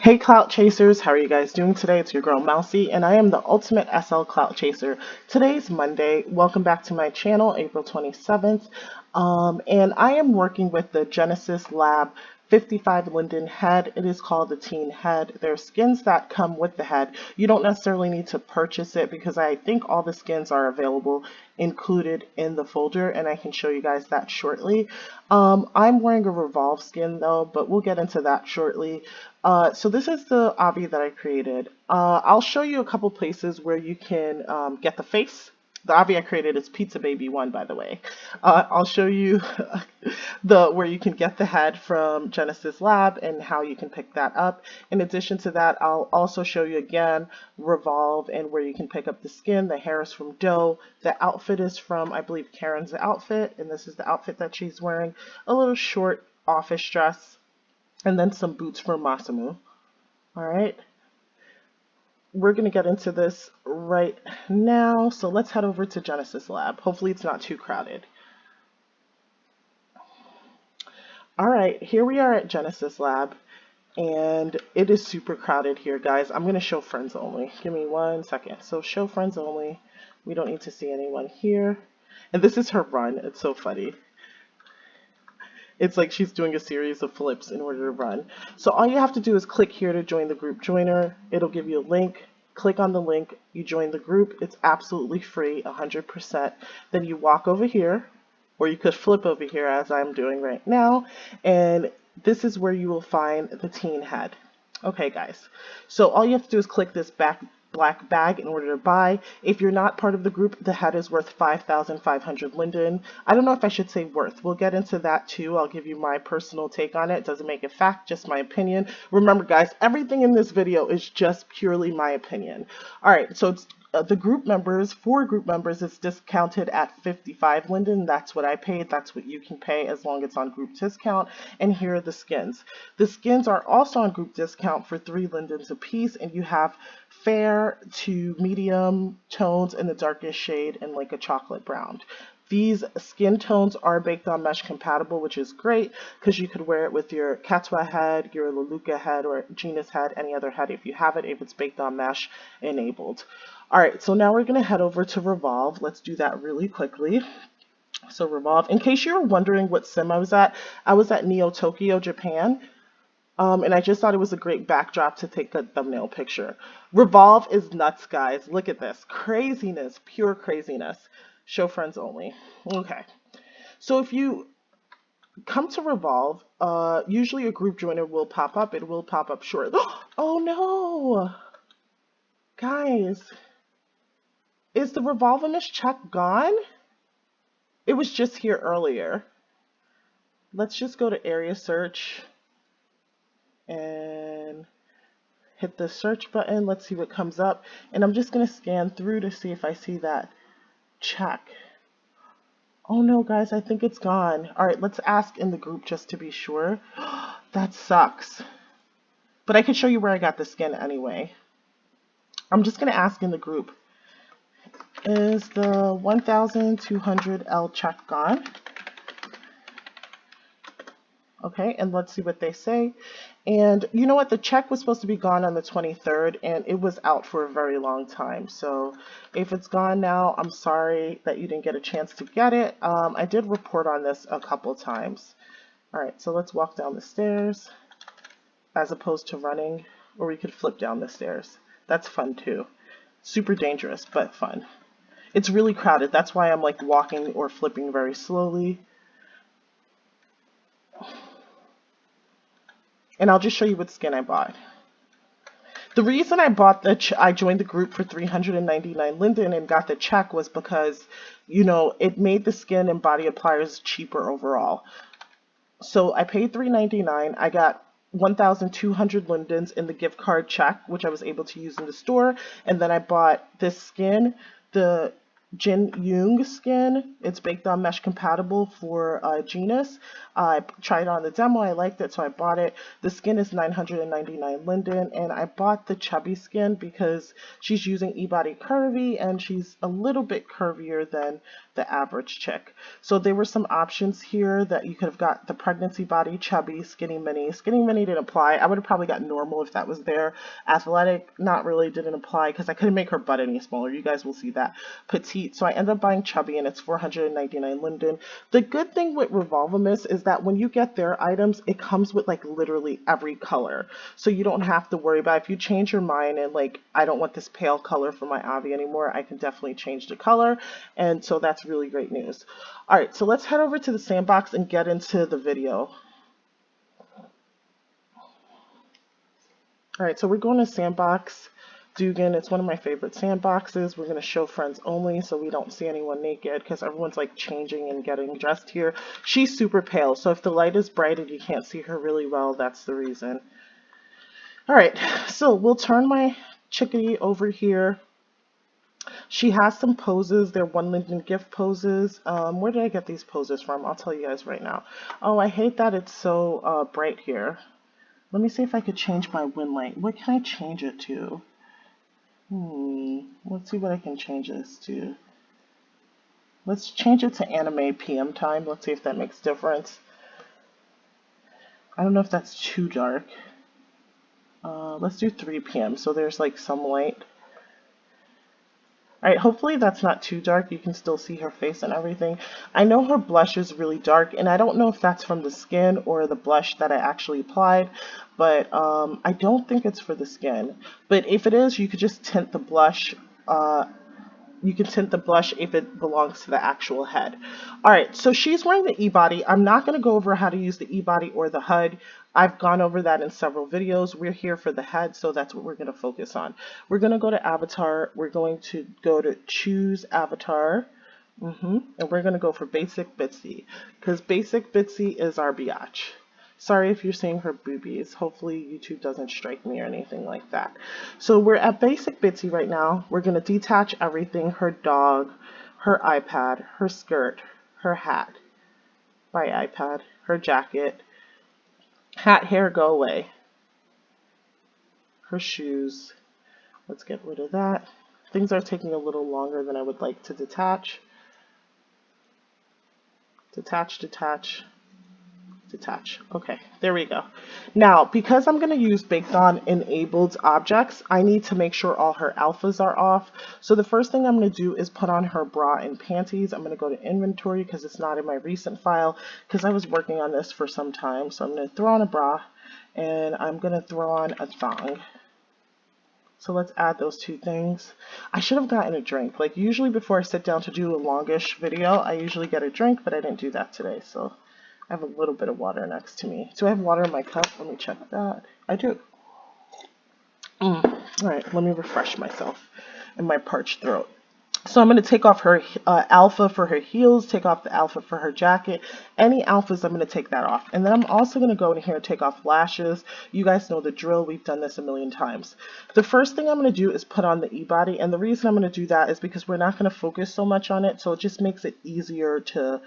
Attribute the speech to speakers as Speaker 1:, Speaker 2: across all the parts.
Speaker 1: Hey Clout Chasers, how are you guys doing today? It's your girl Mousy, and I am the ultimate SL Clout Chaser. Today's Monday. Welcome back to my channel, April 27th. And I am working with the Genesis Lab 55 Linden head. It is called the Teen Head. There are skins that come with the head. You don't necessarily need to purchase it because I think all the skins are available included in the folder, and I can show you guys that shortly. I'm wearing a Revolve skin though, but we'll get into that shortly. So this is the obby that I created. I'll show you a couple places where you can get the face. The obby I created is Pizza Baby 1, by the way. I'll show you where you can get the head from Genesis Lab and how you can pick that up. In addition to that, I'll also show you again Revolve and where you can pick up the skin. The hair is from Doe. The outfit is from, I believe, Karen's outfit, and this is the outfit that she's wearing. A little short office dress. And then some boots from Masamu. Alright. We're going to get into this right now. So let's head over to Genesis Lab. Hopefully it's not too crowded. Alright, here we are at Genesis Lab. And it is super crowded here, guys. I'm going to show friends only. Give me 1 second. So show friends only. We don't need to see anyone here. And this is her run. It's so funny. It's like she's doing a series of flips in order to run. So all you have to do is click here to join the group joiner. It'll give you a link. Click on the link. You join the group. It's absolutely free, 100%. Then you walk over here, or you could flip over here as I'm doing right now. And this is where you will find the teen head. Okay, guys. So all you have to do is click this black bag in order to buy. If you're not part of the group, the head is worth 5,500 linden. I don't know if I should say worth. We'll get into that too. I'll give you my personal take on it. Doesn't make it fact, just my opinion. Remember, guys, everything in this video is just purely my opinion. All right, so it's the group members, 4 group members, is discounted at 55 linden. That's what I paid. That's what you can pay as long as it's on group discount. And here are the skins. The skins are also on group discount for 3 lindens a piece, and you have fair to medium tones in the darkest shade and like a chocolate brown. These skin tones are baked on mesh compatible, which is great because you could wear it with your CATWA head, your LELUTKA head, or Genus head, any other head if you have it, if it's baked on mesh enabled. All right, so now we're going to head over to Revolve. Let's do that really quickly. So Revolve, in case you're wondering what sim I was at Neo Tokyo, Japan. And I just thought it was a great backdrop to take a thumbnail picture. Revolve is nuts, guys. Look at this. Craziness, pure craziness. Show friends only. Okay. So if you come to Revolve, usually a group joiner will pop up. It will pop up short. Oh no! Guys. Is the Revolve-ish check gone? It was just here earlier. Let's just go to area search and hit the search button. Let's see what comes up. And I'm just going to scan through to see if I see that check. Oh no, guys, I think it's gone. All right, let's ask in the group just to be sure. That sucks. But I can show you where I got the skin anyway. I'm just going to ask in the group. Is the 1,200L check gone? Okay, and let's see what they say. And you know what? The check was supposed to be gone on the 23rd, and it was out for a very long time. So if it's gone now, I'm sorry that you didn't get a chance to get it. I did report on this a couple times. All right, so let's walk down the stairs as opposed to running, or we could flip down the stairs. That's fun too. Super dangerous, but fun. It's really crowded. That's why I'm like walking or flipping very slowly. And I'll just show you what skin I bought. The reason I bought I joined the group for 399 linden and got the check was because, you know, it made the skin and body appliers cheaper overall. So I paid $399. I got 1,200 lindens in the gift card check, which I was able to use in the store. And then I bought this skin. The Jinyu skin. It's baked on mesh compatible for Genus. I tried it on the demo. I liked it, so I bought it. The skin is 999 linden, and I bought the Chubby skin because she's using E-Body Curvy, and she's a little bit curvier than the average chick. So there were some options here that you could have got: the pregnancy body, Chubby, skinny mini. Skinny mini didn't apply. I would have probably got normal if that was there. Athletic, not really, didn't apply because I couldn't make her butt any smaller. You guys will see that. Petite, so I ended up buying Chubby, and it's 499 linden. The good thing with Revolve-Miss is that when you get their items, it comes with like literally every color. So you don't have to worry about if you change your mind and like, I don't want this pale color for my Avi anymore, I can definitely change the color. And so that's really great news. All right, so let's head over to the sandbox and get into the video. All right, so we're going to sandbox. Dugan, it's one of my favorite sandboxes. We're going to show friends only so we don't see anyone naked because everyone's like changing and getting dressed here. She's super pale, so if the light is bright and you can't see her really well, that's the reason. All right, so we'll turn my chickadee over here. She has some poses. They're one linden gift poses. Where did I get these poses from? I'll tell you guys right now. Oh, I hate that it's so bright here. Let me see if I could change my win light. What can I change it to? Let's see what I can change this to. Let's change it to anime PM time. Let's see if that makes difference. I don't know if that's too dark. Let's do 3 p.m. so there's like some light. Alright, hopefully that's not too dark. You can still see her face and everything. I know her blush is really dark, and I don't know if that's from the skin or the blush that I actually applied, but I don't think it's for the skin. But if it is, you could just tint the blush. You can tint the blush if it belongs to the actual head. Alright, so she's wearing the E-Body. I'm not going to go over how to use the E-Body or the HUD. I've gone over that in several videos. We're here for the head, so that's what we're going to focus on. We're going to go to Avatar. We're going to go to Choose Avatar. And we're going to go for Basic Bitsy, because Basic Bitsy is our biatch. Sorry if you're seeing her boobies. Hopefully YouTube doesn't strike me or anything like that. So we're at Basic Bitsy right now. We're going to detach everything: her dog, her iPad, her skirt, her hat, my iPad, her jacket, hat, hair, go away, her shoes. Let's get rid of that. Things are taking a little longer than I would like to detach. Detach, detach. Detach. Okay, there we go. Now, because I'm going to use baked on enabled objects, I need to make sure all her alphas are off. So the first thing I'm going to do is put on her bra and panties. I'm going to go to inventory because it's not in my recent file because I was working on this for some time. So I'm going to throw on a bra and I'm going to throw on a thong. So let's add those two things. I should have gotten a drink. Like usually before I sit down to do a longish video, I usually get a drink, but I didn't do that today. So I have a little bit of water next to me. Do I have water in my cup? Let me check that. I do. All right, let me refresh myself in my parched throat. So I'm going to take off her alpha for her heels, take off the alpha for her jacket. Any alphas, I'm going to take that off. And then I'm also going to go in here and take off lashes. You guys know the drill. We've done this a million times. The first thing I'm going to do is put on the E-Body. And the reason I'm going to do that is because we're not going to focus so much on it. So it just makes it easier to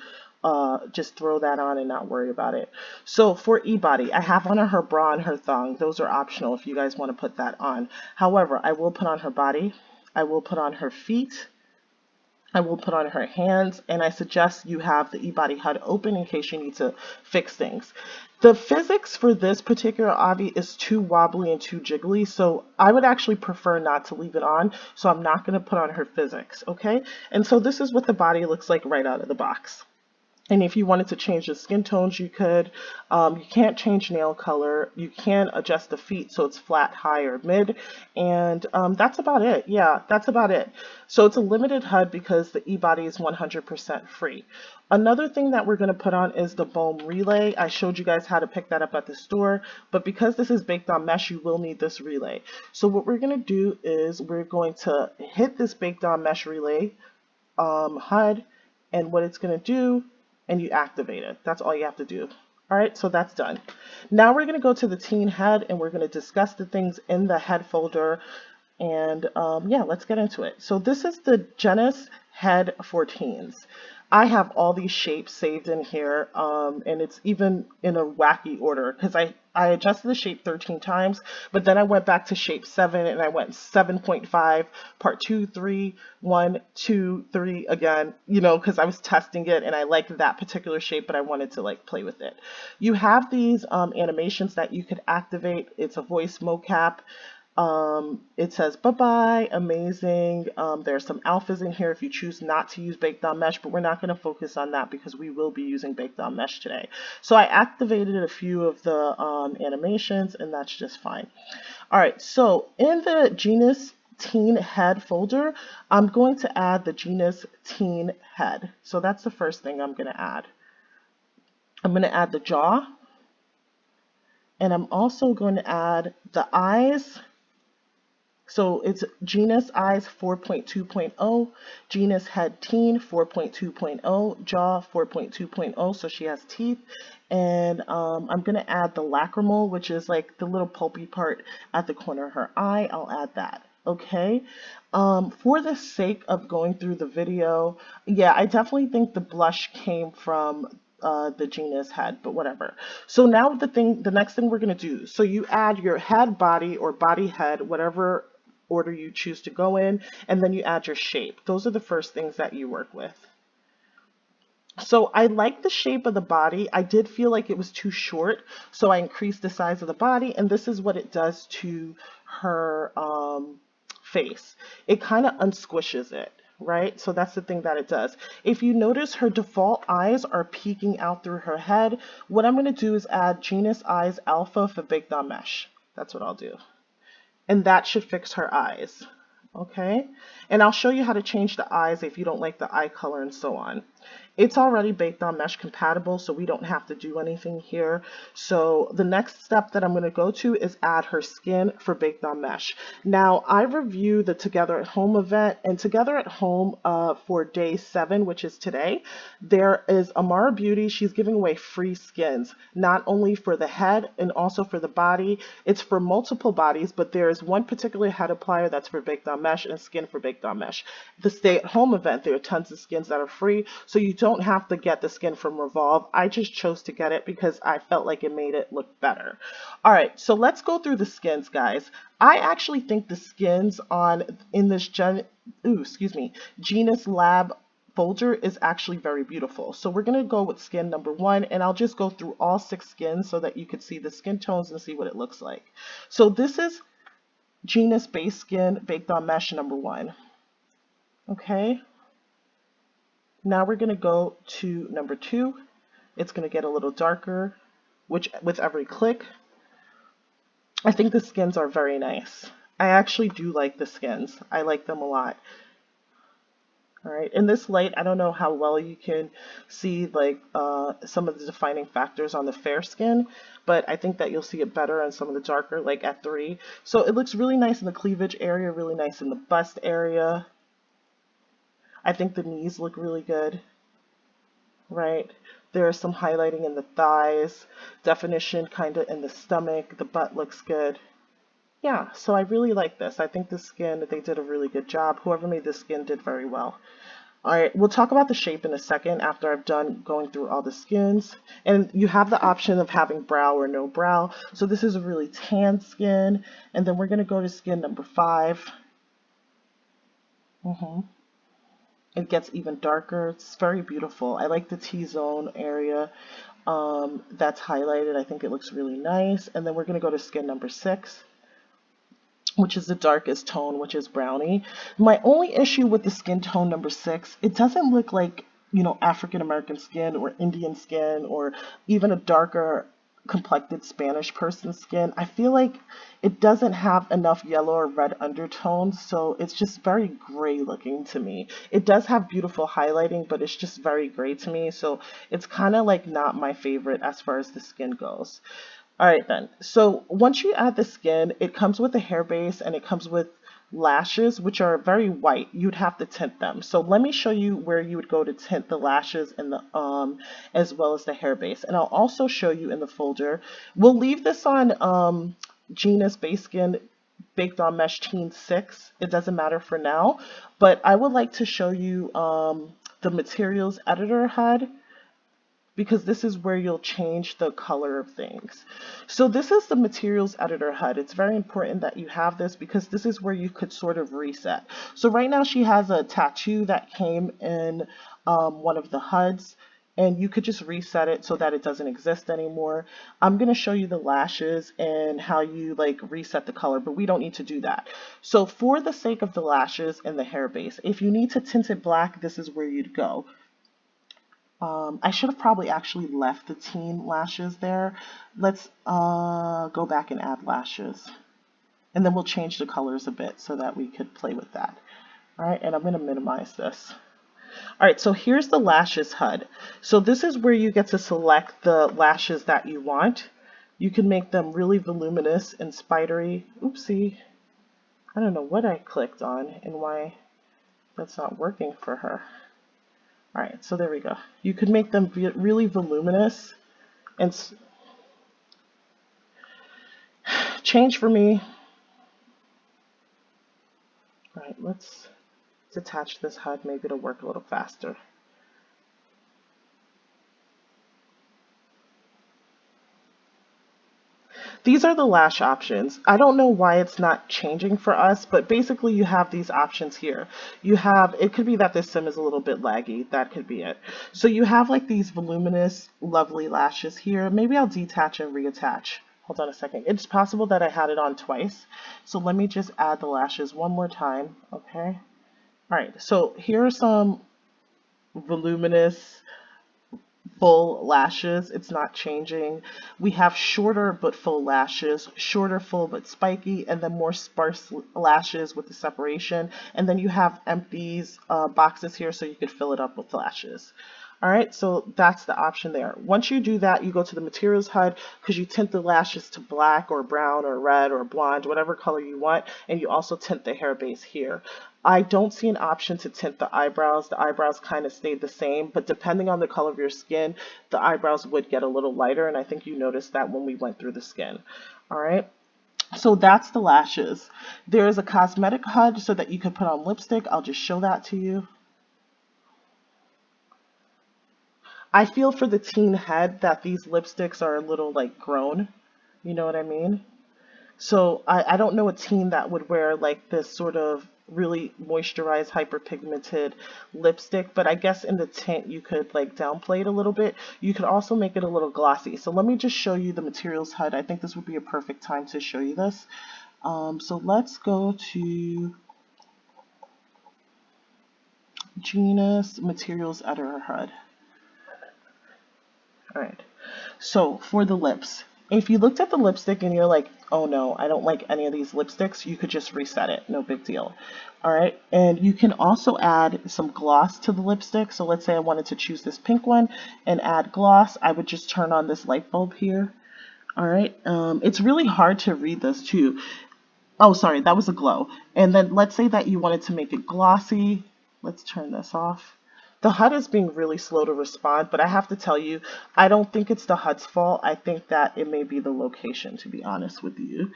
Speaker 1: just throw that on and not worry about it. So for E-Body, I have on her bra and her thong. Those are optional if you guys want to put that on. However, I will put on her body. I will put on her feet. I will put on her hands, and I suggest you have the E-Body HUD open in case you need to fix things. The physics for this particular Avi is too wobbly and too jiggly, so I would actually prefer not to leave it on, so I'm not going to put on her physics, okay? And so this is what the body looks like right out of the box. And if you wanted to change the skin tones, you could. You can't change nail color. You can adjust the feet so it's flat, high, or mid. And that's about it. Yeah, that's about it. So it's a limited HUD because the E-Body is 100% free. Another thing that we're going to put on is the BOM relay. I showed you guys how to pick that up at the store. But because this is baked on mesh, you will need this relay. So what we're going to do is we're going to hit this baked on mesh relay HUD. And what it's going to do, and you activate it. That's all you have to do. All right, so that's done. Now we're going to go to the teen head and we're going to discuss the things in the head folder. And yeah, let's get into it. So this is the Genus Head for Teens. I have all these shapes saved in here, and it's even in a wacky order because I adjusted the shape 13 times, but then I went back to shape 7 and I went 7.5, part 2, 3, 1, 2, 3 again, you know, because I was testing it and I liked that particular shape, but I wanted to like play with it. You have these animations that you could activate. It's a voice mocap. It says bye-bye, amazing. There's some alphas in here if you choose not to use baked on mesh, but we're not going to focus on that because we will be using baked on mesh today. So I activated a few of the animations, and that's just fine. All right, so in the Genus Teen Head folder, I'm going to add the Genus Teen Head. So that's the first thing I'm going to add. I'm going to add the jaw, and I'm also going to add the eyes. So it's Genus Eyes 4.2.0, Genus Head Teen 4.2.0, Jaw 4.2.0, so she has teeth. And I'm going to add the lacrimal, which is like the little pulpy part at the corner of her eye. I'll add that. Okay. For the sake of going through the video, yeah, I definitely think the blush came from the Genus head, but whatever. So now the next thing we're going to do, so you add your head body or body head, whatever order you choose to go in, and then you add your shape. Those are the first things that you work with. So I like the shape of the body. I did feel like it was too short, so I increased the size of the body, and this is what it does to her face. It kind of unsquishes it, right? So that's the thing that it does. If you notice, her default eyes are peeking out through her head. What I'm going to do is add Genus Eyes Alpha for Baked On Mesh. That's what I'll do. And that should fix her eyes. Okay, and I'll show you how to change the eyes if you don't like the eye color and so on. It's already baked on mesh compatible, so we don't have to do anything here. So the next step that I'm going to go to is add her skin for baked on mesh. Now I reviewed the Together at Home event, and Together at Home for day 7, which is today, there is Amara Beauty. She's giving away free skins, not only for the head and also for the body. It's for multiple bodies, but there is one particular head applier that's for baked on mesh and skin for baked on mesh. The stay at home event, there are tons of skins that are free, so you don't have to get the skin from Revolve. I just chose to get it because I felt like it made it look better. All right, so let's go through the skins, guys. I actually think the skins in this Genus Lab folder is actually very beautiful. So we're going to go with skin number 1, and I'll just go through all 6 skins so that you can see the skin tones and see what it looks like. So this is Genus Base Skin Baked on Mesh number 1. Okay. Now we're going to go to number 2. It's going to get a little darker, which with every click. I think the skins are very nice. I actually do like the skins. I like them a lot. All right, in this light, I don't know how well you can see like some of the defining factors on the fair skin, but I think that you'll see it better on some of the darker, like at 3. So it looks really nice in the cleavage area, really nice in the bust area. I think the knees look really good, right? There's some highlighting in the thighs, definition kind of in the stomach, the butt looks good. Yeah, so I really like this. I think the skin, they did a really good job. Whoever made this skin did very well. All right, we'll talk about the shape in a second after I've done going through all the skins. And you have the option of having brow or no brow. So this is a really tan skin. And then we're going to go to skin number 5. It gets even darker. It's very beautiful. I like the T-zone area that's highlighted. I think it looks really nice. And then we're going to go to skin number 6, which is the darkest tone, which is brownie. My only issue with the skin tone number 6, it doesn't look like, you know, African American skin or Indian skin or even a darker complected Spanish person's skin. I feel like it doesn't have enough yellow or red undertones, so it's just very gray looking to me. It does have beautiful highlighting, but it's just very gray to me, so it's kind of like not my favorite as far as the skin goes. All right then, so once you add the skin, it comes with a hair base and it comes with lashes, which are very white. You'd have to tint them. So let me show you where you would go to tint the lashes and the as well as the hair base. And I'll also show you in the folder. We'll leave this on Genus Base Skin Baked on Mesh Teen 6. It doesn't matter for now, but I would like to show you the materials editor HUD, because this is where you'll change the color of things. So this is the materials editor HUD. It's very important that you have this because this is where you could sort of reset. So right now she has a tattoo that came in one of the HUDs, and you could just reset it so that it doesn't exist anymore. I'm going to show you the lashes and how you like reset the color, but we don't need to do that. So for the sake of the lashes and the hair base, if you need to tint it black, this is where you'd go. I should have probably actually left the teen lashes there. Let's go back and add lashes. And then we'll change the colors a bit so that we could play with that. All right, and I'm going to minimize this. All right, so here's the lashes HUD. So this is where you get to select the lashes that you want. You can make them really voluminous and spidery. Oopsie. I don't know what I clicked on and why that's not working for her. All right, so there we go. You could make them really voluminous and change for me. All right, let's detach this HUD. Maybe it'll work a little faster. These are the lash options. I don't know why it's not changing for us, but basically you have these options here. You have, it could be that this sim is a little bit laggy. That could be it. So you have like these voluminous, lovely lashes here. Maybe I'll detach and reattach. Hold on a second. It's possible that I had it on twice. So let me just add the lashes one more time. Okay. All right. So here are some voluminous, full lashes. It's not changing. We have shorter but full lashes, shorter, full but spiky, and then more sparse lashes with the separation. And then you have empties boxes here so you could fill it up with lashes. All right, so that's the option there. Once you do that, you go to the materials HUD because you tint the lashes to black or brown or red or blonde, whatever color you want, and you also tint the hair base here. I don't see an option to tint the eyebrows. The eyebrows kind of stayed the same, but depending on the color of your skin, the eyebrows would get a little lighter, and I think you noticed that when we went through the skin. All right. So that's the lashes. There is a cosmetic HUD so that you can put on lipstick. I'll just show that to you. I feel for the teen head that these lipsticks are a little like grown. You know what I mean? So I don't know a teen that would wear like this sort of really moisturized, hyperpigmented lipstick, but I guess in the tint you could like downplay it a little bit. You could also make it a little glossy. So let me just show you the materials HUD. I think this would be a perfect time to show you this. So let's go to Genus Materials Editor HUD. All right, so for the lips, if you looked at the lipstick and you're like, oh no, I don't like any of these lipsticks, you could just reset it, no big deal. All right, and you can also add some gloss to the lipstick. So let's say I wanted to choose this pink one and add gloss. I would just turn on this light bulb here. All right, it's really hard to read this too. Oh, sorry, that was a glow. And then let's say that you wanted to make it glossy. Let's turn this off. The HUD is being really slow to respond, but I have to tell you, I don't think it's the HUD's fault. I think that it may be the location, to be honest with you.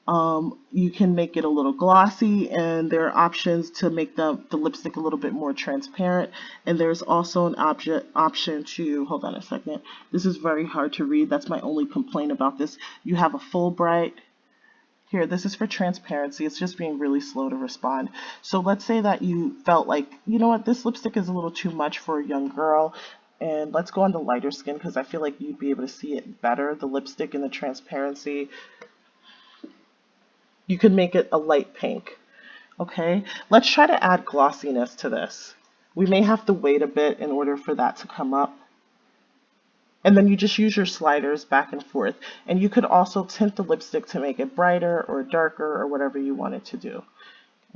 Speaker 1: You can make it a little glossy, and there are options to make the lipstick a little bit more transparent. And there's also an option to, hold on a second, this is very hard to read. That's my only complaint about this. You have a full bright. Here, this is for transparency. It's just being really slow to respond. So let's say that you felt like, you know what, this lipstick is a little too much for a young girl. And let's go on to lighter skin because I feel like you'd be able to see it better, the lipstick and the transparency. You could make it a light pink. Okay, let's try to add glossiness to this. We may have to wait a bit in order for that to come up. And then you just use your sliders back and forth. And you could also tint the lipstick to make it brighter or darker or whatever you want it to do.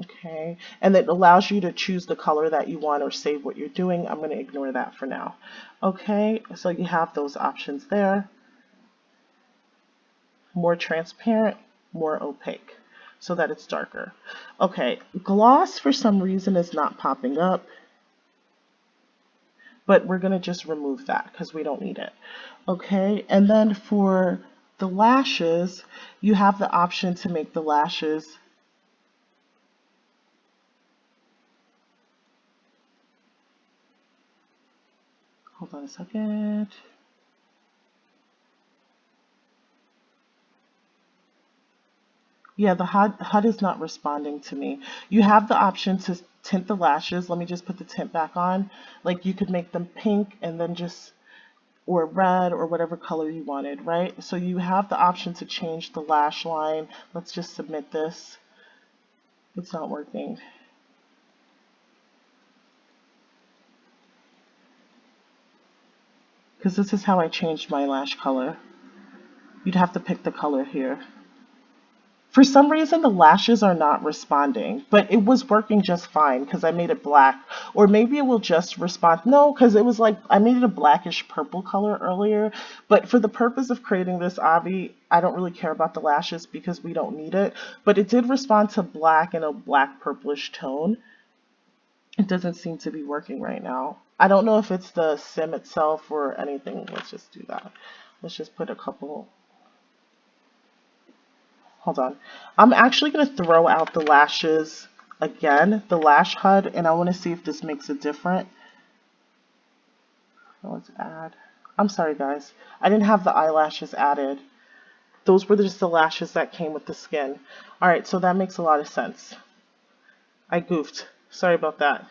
Speaker 1: Okay, and it allows you to choose the color that you want or save what you're doing. I'm going to ignore that for now. Okay, so you have those options there. More transparent, more opaque, so that it's darker. Okay, gloss for some reason is not popping up. But we're going to just remove that because we don't need it. Okay, and then for The lashes, you have the option to make the lashes. Hold on a second. Yeah, the HUD is not responding to me. You have the option to tint the lashes. Let me just put the tint back on. Like you could make them pink and then just, or red or whatever color you wanted, right? So you have the option to change the lash line. Let's just submit this. It's not working. Because this is how I changed my lash color. You'd have to pick the color here. For some reason, the lashes are not responding, but it was working just fine because I made it black. Or maybe it will just respond. No, because it was like I made it a blackish purple color earlier. But for the purpose of creating this obby, I don't really care about the lashes because we don't need it. But it did respond to black in a black purplish tone. It doesn't seem to be working right now. I don't know if it's the sim itself or anything. Let's just do that. Let's just put a couple. Hold on. I'm actually going to throw out the lashes again, the lash HUD, and I want to see if this makes it different. Let's add. I'm sorry, guys. I didn't have the eyelashes added. Those were just the lashes that came with the skin. All right, so that makes a lot of sense. I goofed. Sorry about that.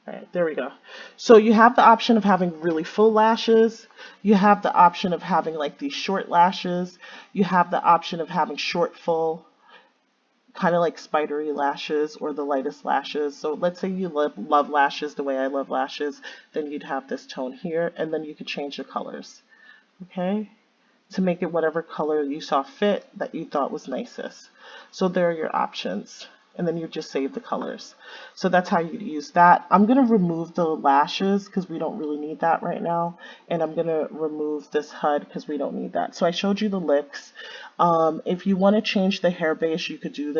Speaker 1: All right, there we go. So you have the option of having really full lashes. You have the option of having like these short lashes. You have the option of having short, full, kind of like spidery lashes or the lightest lashes. So let's say you love lashes the way I love lashes, then you'd have this tone here, and then you could change the colors, okay, to make it whatever color you saw fit that you thought was nicest. So there are your options. And then you just save the colors. So that's how you'd use that. I'm going to remove the lashes because we don't really need that right now. And I'm going to remove this HUD because we don't need that. So I showed you the lips. If you want to change the hair base, you could do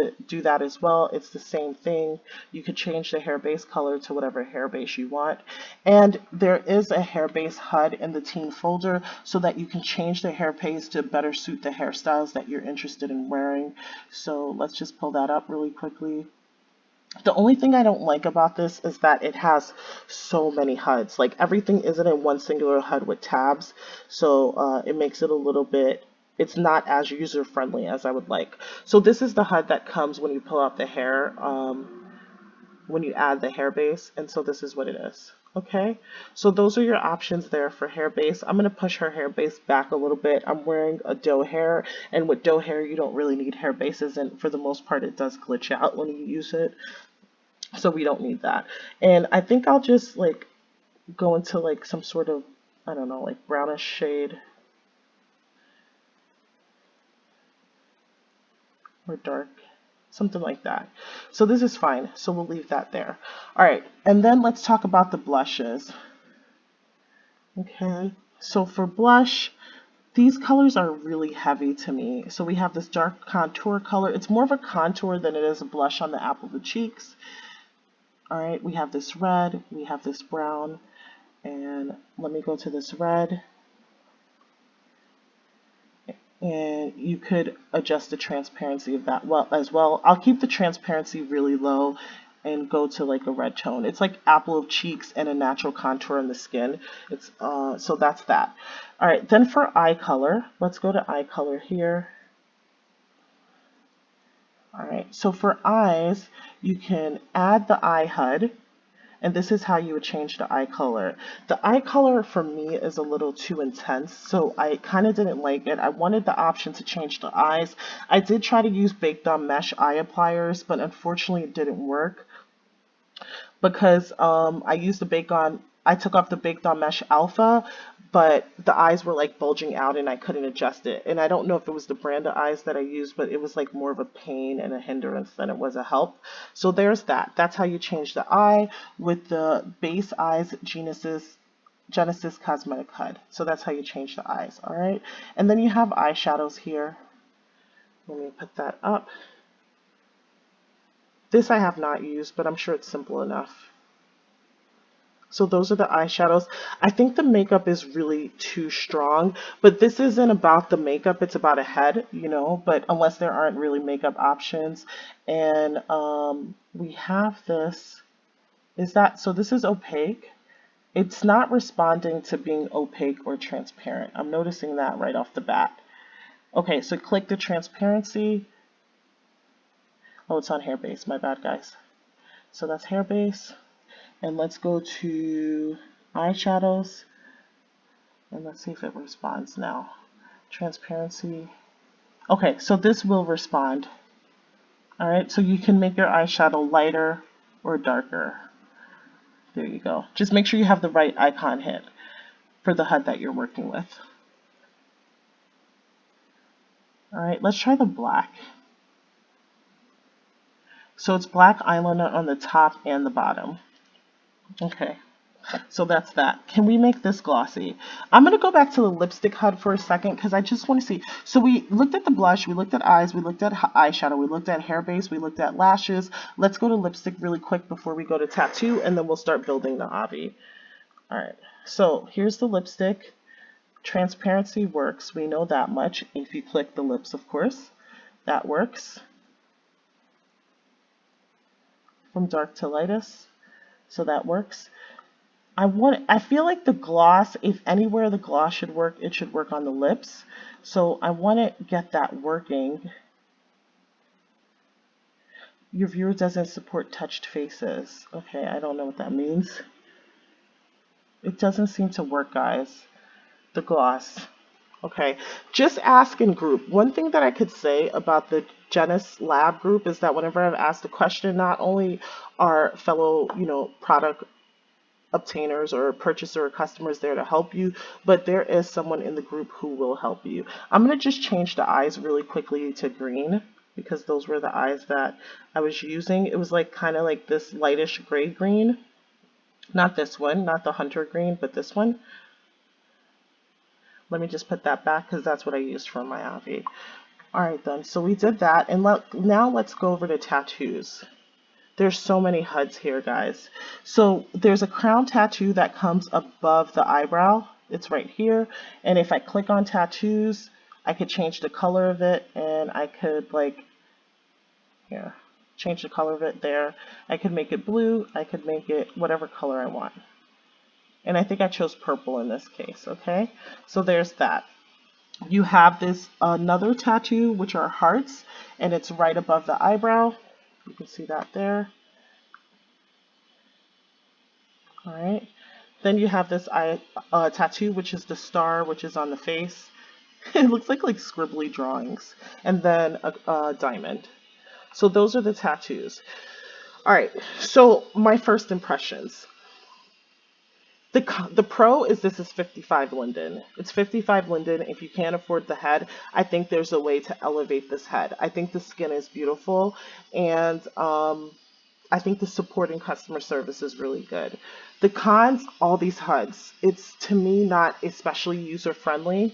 Speaker 1: that as well. It's the same thing. You could change the hair base color to whatever hair base you want. And there is a hair base HUD in the teen folder so that you can change the hair base to better suit the hairstyles that you're interested in wearing. So let's just pull that up really quickly. The only thing I don't like about this is that it has so many HUDs. Like everything isn't in one singular HUD with tabs. So it makes it a little bit, it's not as user friendly as I would like. So this is the HUD that comes when you pull out the hair, when you add the hair base. And so this is what it is. Okay, so those are your options there for hair base. I'm going to push her hair base back a little bit. I'm wearing a doe hair, and with doe hair, you don't really need hair bases, and for the most part, it does glitch out when you use it. So we don't need that. And I think I'll just like go into like some sort of, I don't know, like brownish shade or dark, something like that. So this is fine. So we'll leave that there. All right. And then let's talk about the blushes. Okay. So for blush, these colors are really heavy to me. So we have this dark contour color. It's more of a contour than it is a blush on the apple of the cheeks. All right, we have this red, we have this brown, and let me go to this red. And you could adjust the transparency of that as well. I'll keep the transparency really low and go to like a red tone. It's like apple of cheeks and a natural contour in the skin. It's so that's that. All right, then for eye color, let's go to eye color here. All right, so for eyes, you can add the eye HUD, and this is how you would change the eye color. The eye color for me is a little too intense, so I kind of didn't like it. I wanted the option to change the eyes. I did try to use baked on mesh eye appliers, but unfortunately it didn't work because I used the baked on, I took off the baked on mesh alpha, but the eyes were like bulging out and I couldn't adjust it. And I don't know if it was the brand of eyes that I used, but it was like more of a pain and a hindrance than it was a help. So there's that. That's how you change the eye with the base eyes Genesis Cosmetic HUD. So that's how you change the eyes. All right. And then you have eyeshadows here. Let me put that up. This I have not used, but I'm sure it's simple enough. So those are the eyeshadows. I think the makeup is really too strong, but this isn't about the makeup, it's about a head, you know, but unless there aren't really makeup options. And we have this, is that, so this is opaque. It's not responding to being opaque or transparent. I'm noticing that right off the bat. Okay, so click the transparency. Oh, it's on hair base, my bad guys. So that's hair base. And let's go to eyeshadows. And let's see if it responds now. Transparency. Okay, so this will respond. All right, so you can make your eyeshadow lighter or darker. There you go. Just make sure you have the right icon hit for the HUD that you're working with. All right, let's try the black. So it's black eyeliner on the top and the bottom. Okay, so that's that. Can we make this glossy? I'm going to go back to the lipstick HUD for a second because I just want to see. So we looked at the blush, we looked at eyes, we looked at eyeshadow, we looked at hair base, we looked at lashes. Let's go to lipstick really quick before we go to tattoo, and then we'll start building the obby. All right, so here's the lipstick. Transparency works. We know that much. If you click the lips, of course, that works. From dark to lightest, so that works. I feel like the gloss, if anywhere the gloss should work, it should work on the lips. So I want to get that working. Your viewer doesn't support touched faces. Okay, I don't know what that means. It doesn't seem to work, guys. The gloss. Okay, just ask in group. One thing that I could say about the Genus lab group is that whenever I've asked a question, not only are fellow, product obtainers or purchaser or customers there to help you, but there is someone in the group who will help you. I'm going to just change the eyes really quickly to green because those were the eyes that I was using. It was like kind of like this lightish gray green. Not this one, not the hunter green, but this one. Let me just put that back because that's what I used for my obby. All right then, so we did that, and now let's go over to tattoos. There's so many HUDs here, guys. So there's a crown tattoo that comes above the eyebrow. It's right here, and if I click on tattoos, I could change the color of it, and I could change the color of it there. I could make it blue, I could make it whatever color I want. And I think I chose purple in this case, okay? So there's that. You have this another tattoo, which are hearts, and it's right above the eyebrow. You can see that there. All right. Then you have this tattoo, which is the star, which is on the face. It looks like scribbly drawings. And then a diamond. So those are the tattoos. All right. So my first impressions. The pro is this is 55 Linden. It's 55 Linden. If you can't afford the head, I think there's a way to elevate this head. I think the skin is beautiful, and I think the support and customer service is really good. The cons, all these HUDs, it's to me not especially user friendly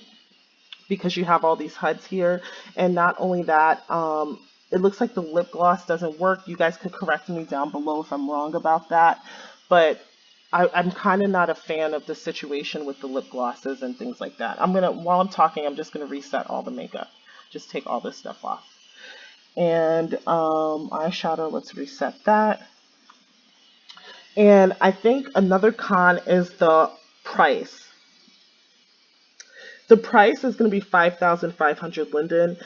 Speaker 1: because you have all these HUDs here, and not only that, it looks like the lip gloss doesn't work. You guys could correct me down below if I'm wrong about that, but I'm kind of not a fan of the situation with the lip glosses and things like that. While I'm talking, I'm just gonna reset all the makeup. Just take all this stuff off. And eyeshadow, let's reset that. And I think another con is the price. The price is gonna be 5,500 Linden.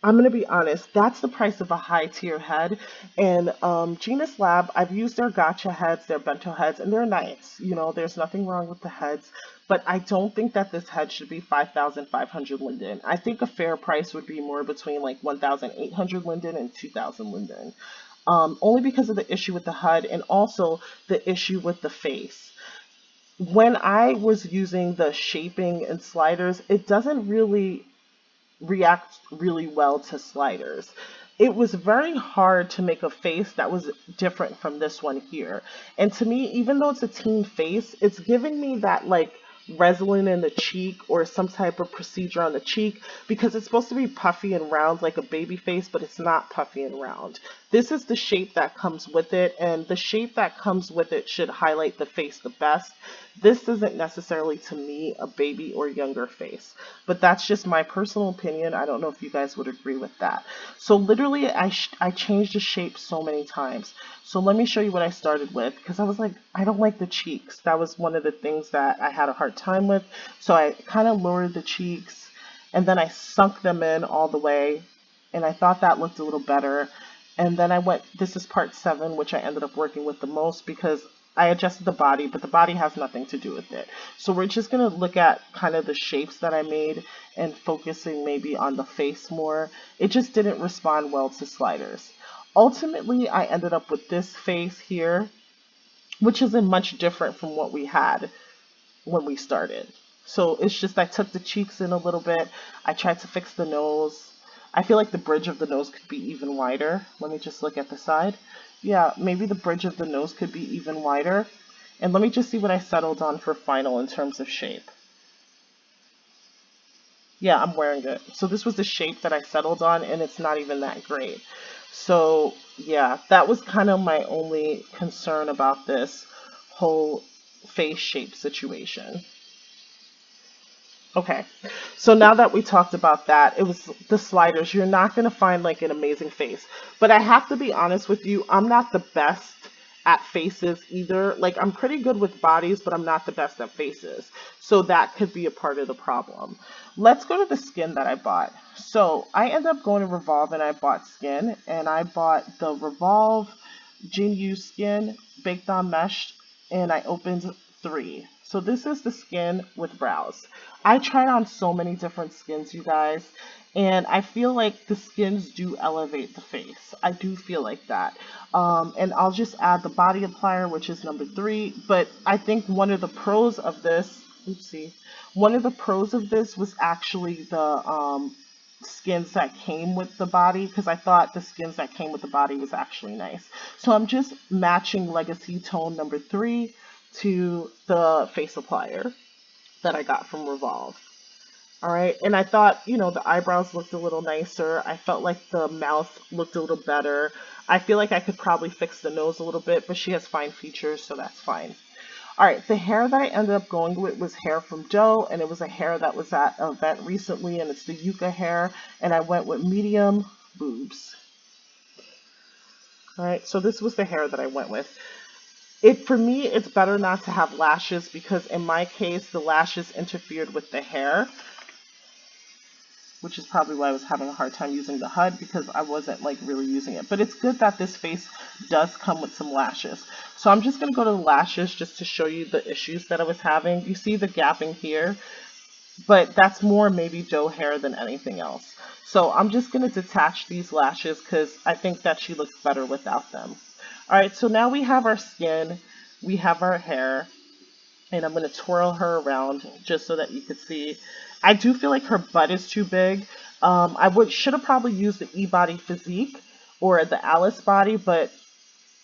Speaker 1: I'm going to be honest, that's the price of a high tier head. And Genus Lab, I've used their gotcha heads, their bento heads, and they're nice. There's nothing wrong with the heads, but I don't think that this head should be 5,500 Linden. I think a fair price would be more between 1,800 Linden and 2,000 Linden. Only because of the issue with the HUD and also the issue with the face. When I was using the shaping and sliders, it doesn't really react really well to sliders. It was very hard to make a face that was different from this one here. And to me, even though it's a teen face, it's giving me that resin in the cheek or some type of procedure on the cheek, because it's supposed to be puffy and round like a baby face, but it's not puffy and round. This is the shape that comes with it, and the shape that comes with it should highlight the face the best. This isn't necessarily, to me, a baby or younger face, but that's just my personal opinion. I don't know if you guys would agree with that. So literally, I changed the shape so many times. So let me show you what I started with, because I was like, I don't like the cheeks. That was one of the things that I had a hard time with. So I kind of lowered the cheeks, and then I sunk them in all the way, and I thought that looked a little better. And then I went, this is part 7, which I ended up working with the most, because I adjusted the body, but the body has nothing to do with it. So we're just going to look at kind of the shapes that I made and focusing maybe on the face more. It just didn't respond well to sliders. Ultimately, I ended up with this face here, which isn't much different from what we had when we started. So it's just I took the cheeks in a little bit. I tried to fix the nose. I feel like the bridge of the nose could be even wider. Let me just look at the side. Yeah, maybe the bridge of the nose could be even wider. And let me just see what I settled on for final in terms of shape. Yeah, I'm wearing it. So this was the shape that I settled on, and it's not even that great. So yeah, that was kind of my only concern about this whole face shape situation. Okay, so now that we talked about that, it was the sliders. You're not going to find like an amazing face. But I have to be honest with you, I'm not the best at faces either. Like, I'm pretty good with bodies, but I'm not the best at faces. So that could be a part of the problem. Let's go to the skin that I bought. So I ended up going to Revolve and I bought skin. And I bought the Revolve Jinyu skin baked on mesh, and I opened 3. So this is the skin with brows. I tried on so many different skins, you guys, and I feel like the skins do elevate the face. I do feel like that. And I'll just add the body applier, which is number 3. But I think one of the pros of this, oopsie, one of the pros of this was actually the skins that came with the body, because I thought the skins that came with the body was actually nice. So I'm just matching Legacy Tone number 3 to the face applier that I got from Revolve. All right, and I thought, the eyebrows looked a little nicer. I felt like the mouth looked a little better. I feel like I could probably fix the nose a little bit, but she has fine features, so that's fine. All right, the hair that I ended up going with was hair from Doe, and it was a hair that was at an event recently, and it's the Yuka hair, and I went with medium boobs. All right, so this was the hair that I went with. For me, it's better not to have lashes, because in my case, the lashes interfered with the hair, which is probably why I was having a hard time using the HUD, because I wasn't like really using it. But it's good that this face does come with some lashes. So I'm just going to go to the lashes just to show you the issues that I was having. You see the gapping here, but that's more maybe doe hair than anything else. So I'm just going to detach these lashes because I think that she looks better without them. All right, so now we have our skin, we have our hair, and I'm going to twirl her around just so that you can see. I do feel like her butt is too big. Should have probably used the E-Body Physique or the Alice Body, but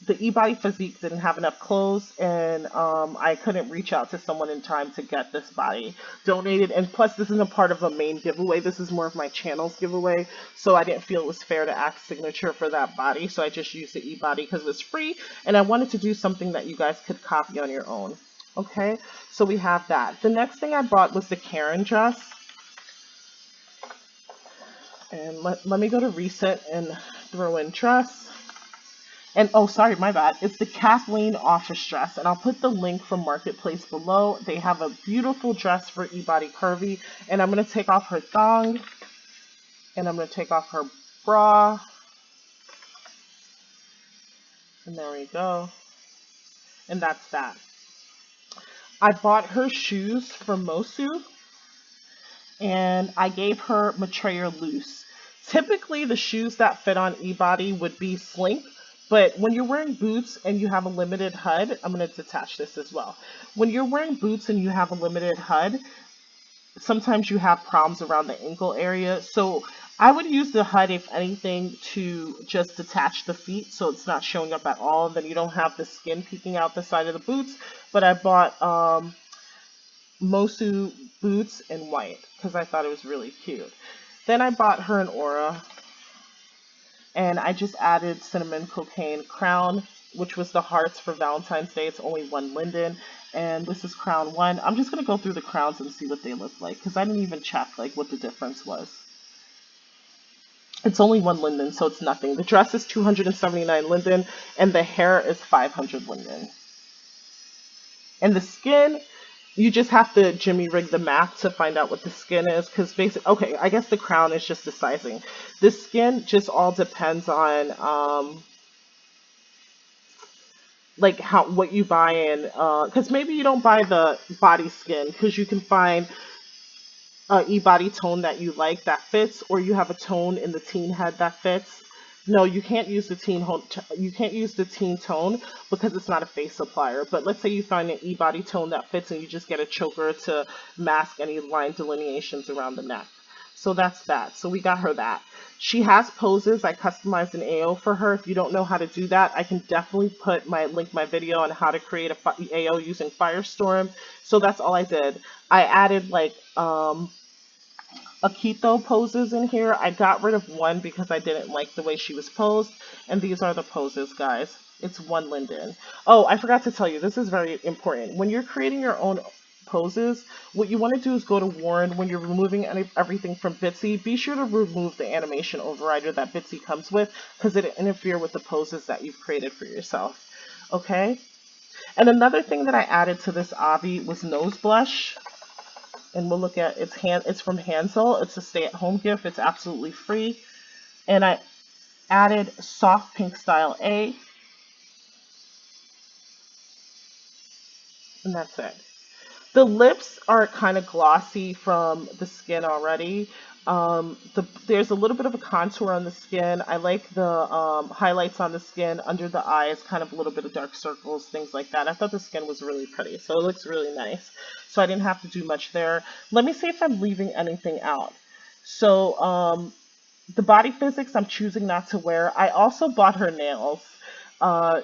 Speaker 1: the E-Body Physique didn't have enough clothes, and I couldn't reach out to someone in time to get this body donated. And plus, this isn't a part of a main giveaway. This is more of my channel's giveaway, so I didn't feel it was fair to ask Signature for that body, so I just used the E-Body because it was free, and I wanted to do something that you guys could copy on your own. Okay, so we have that. The next thing I bought was the Karen dress. And let me go to Recent and throw in dress. And oh, sorry, my bad. It's the Kathleen-Office-Dress. And I'll put the link from Marketplace below. They have a beautiful dress for E-Body Curvy. And I'm going to take off her thong. And I'm going to take off her bra. And there we go. And that's that. I bought her shoes from Mosu, and I gave her Matrayer loose. Typically, the shoes that fit on E-Body would be slink, but when you're wearing boots and you have a limited HUD, I'm going to detach this as well. When you're wearing boots and you have a limited HUD, sometimes you have problems around the ankle area. So I would use the HUD, if anything, to just detach the feet so it's not showing up at all. Then you don't have the skin peeking out the side of the boots. But I bought Mosu boots in white because I thought it was really cute. Then I bought her an aura, and I just added cinnamon cocaine crown, which was the hearts for Valentine's Day. It's only one linden, and this is crown one. I'm just gonna go through the crowns and see what they look like because I didn't even check like what the difference was. It's only one linden, so it's nothing. The dress is 279 linden, and the hair is 500 linden. And the skin, you just have to jimmy rig the math to find out what the skin is, because basically, okay, I guess the crown is just the sizing. The skin just all depends on like what you buy in, because maybe you don't buy the body skin because you can find e-body tone that you like that fits, or you have a tone in the teen head that fits. No, you can't use the you can't use the teen tone because it's not a face applier. But let's say you find an e-body tone that fits and you just get a choker to mask any line delineations around the neck. So that's that. So we got her that. She has poses. I customized an AO for her. If you don't know how to do that, I can definitely link my video on how to create a AO using Firestorm. So that's all I did. I added like Akito poses in here. I got rid of one because I didn't like the way she was posed. And these are the poses, guys. It's one linden. Oh, I forgot to tell you, this is very important. When you're creating your own poses, what you want to do is go to Warren when you're removing everything from Bitsy. Be sure to remove the animation overrider that Bitsy comes with because it interferes with the poses that you've created for yourself. Okay? And another thing that I added to this Avi was nose blush. And we'll look at it's from Hansel. It's a stay-at-home gift. It's absolutely free. And I added soft pink style A. And that's it. The lips are kind of glossy from the skin already. There's a little bit of a contour on the skin. I like the highlights on the skin, under the eyes, kind of a little bit of dark circles, things like that. I thought the skin was really pretty, so it looks really nice. So I didn't have to do much there. Let me see if I'm leaving anything out. So the body physics I'm choosing not to wear. I also bought her nails. I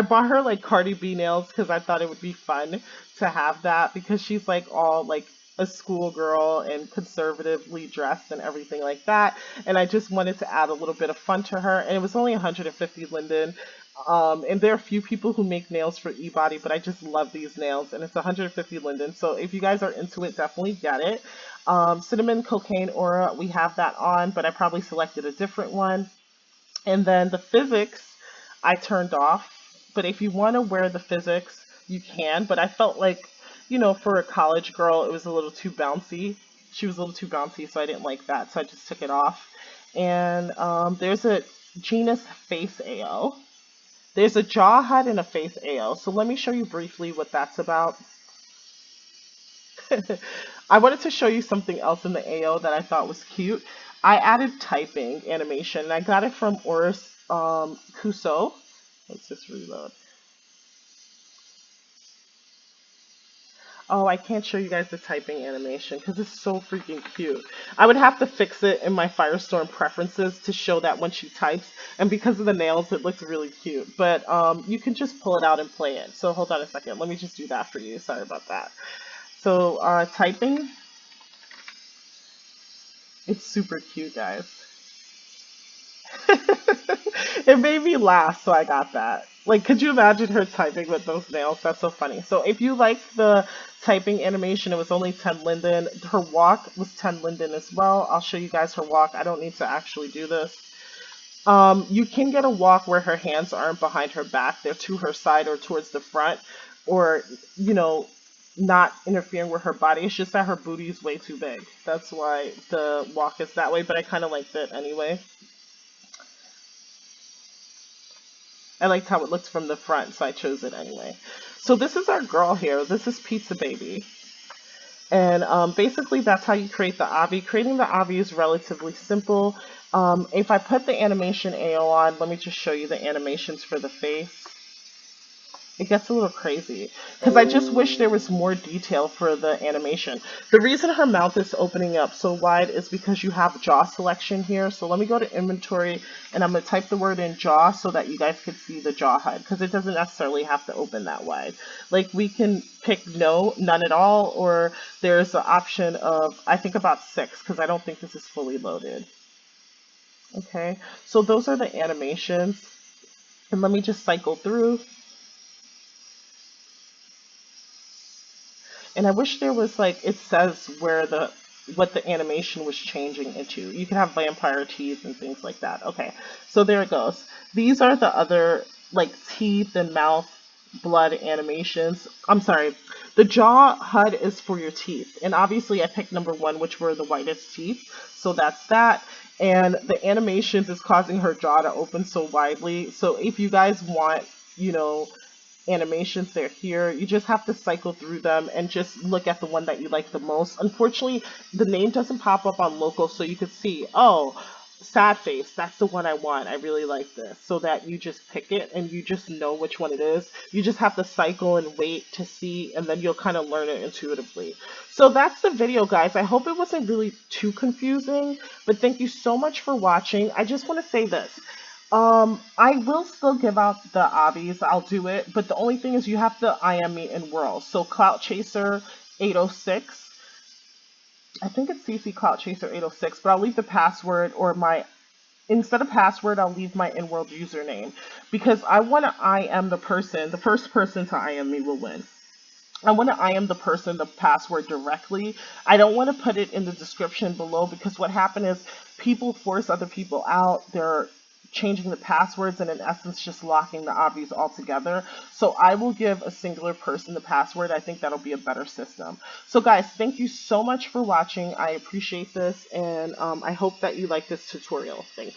Speaker 1: bought her like Cardi B nails because I thought it would be fun to have that because she's like all like a schoolgirl and conservatively dressed and everything like that. And I just wanted to add a little bit of fun to her. And it was only 150 linden. And there are a few people who make nails for e-body, but I just love these nails. And it's 150 linden. So if you guys are into it, definitely get it. Cinnamon Cocaine Aura, we have that on, but I probably selected a different one. And then the physics, I turned off. But if you want to wear the physics, you can. But I felt like, you know, for a college girl, it was a little too bouncy. She was a little too bouncy, so I didn't like that. So I just took it off. And there's a Genus face AO. There's a jaw HUD and a face AO. So let me show you briefly what that's about. I wanted to show you something else in the AO that I thought was cute. I added typing animation, and I got it from Oris Kuso. Let's just reload. Oh, I can't show you guys the typing animation because it's so freaking cute. I would have to fix it in my Firestorm preferences to show that when she types, and because of the nails, it looks really cute. But you can just pull it out and play it. So hold on a second. Let me just do that for you. Sorry about that. So typing, it's super cute, guys. It made me laugh, so I got that. Like, could you imagine her typing with those nails? That's so funny. So if you like the typing animation, it was only 10 linden. Her walk was 10 linden as well. I'll show you guys her walk. I don't need to actually do this. You can get a walk where her hands aren't behind her back. They're to her side or towards the front, or, you know, not interfering with her body. It's just that her booty is way too big. That's why the walk is that way, but I kind of liked it anyway. I liked how it looked from the front, so I chose it anyway. So this is our girl here. This is Pizza Baby. And basically that's how you create the Avi. Creating the Avi is relatively simple. If I put the animation AO on, let me just show you the animations for the face. It gets a little crazy because I just wish there was more detail for the animation. The reason her mouth is opening up so wide is because you have jaw selection here. So let me go to inventory and I'm going to type the word in jaw so that you guys could see the jaw HUD because it doesn't necessarily have to open that wide. Like we can pick no, none at all, or there's the option of, I think about 6 because I don't think this is fully loaded. Okay, so those are the animations. And let me just cycle through. And I wish there was like, it says where what the animation was changing into. You can have vampire teeth and things like that. Okay, so there it goes. These are the other like teeth and mouth blood animations. I'm sorry, the jaw HUD is for your teeth. And obviously I picked number 1, which were the whitest teeth. So that's that. And the animations is causing her jaw to open so widely. So if you guys want, you know, animations, they're here. You just have to cycle through them and just look at the one that you like the most. Unfortunately, the name doesn't pop up on local, so you could see, oh, sad face, that's the one I want. I really like this. So that you just pick it and you just know which one it is. You just have to cycle and wait to see, and then you'll kind of learn it intuitively. So that's the video, guys. I hope it wasn't really too confusing, but thank you so much for watching. I just want to say this. I will still give out the obbies. I'll do it, but the only thing is you have to IM me in Whirl. So Clout Chaser 806. I think it's CC Clout Chaser 806, but I'll leave the password or instead of password, I'll leave my in-world username because I want to IM the person. The first person to IM me will win. I want to IM the person the password directly. I don't want to put it in the description below because what happened is people force other people out. They're changing the passwords and in essence just locking the obbies all together. So I will give a singular person the password. I think that'll be a better system. So guys, thank you so much for watching. I appreciate this and I hope that you like this tutorial. Thanks.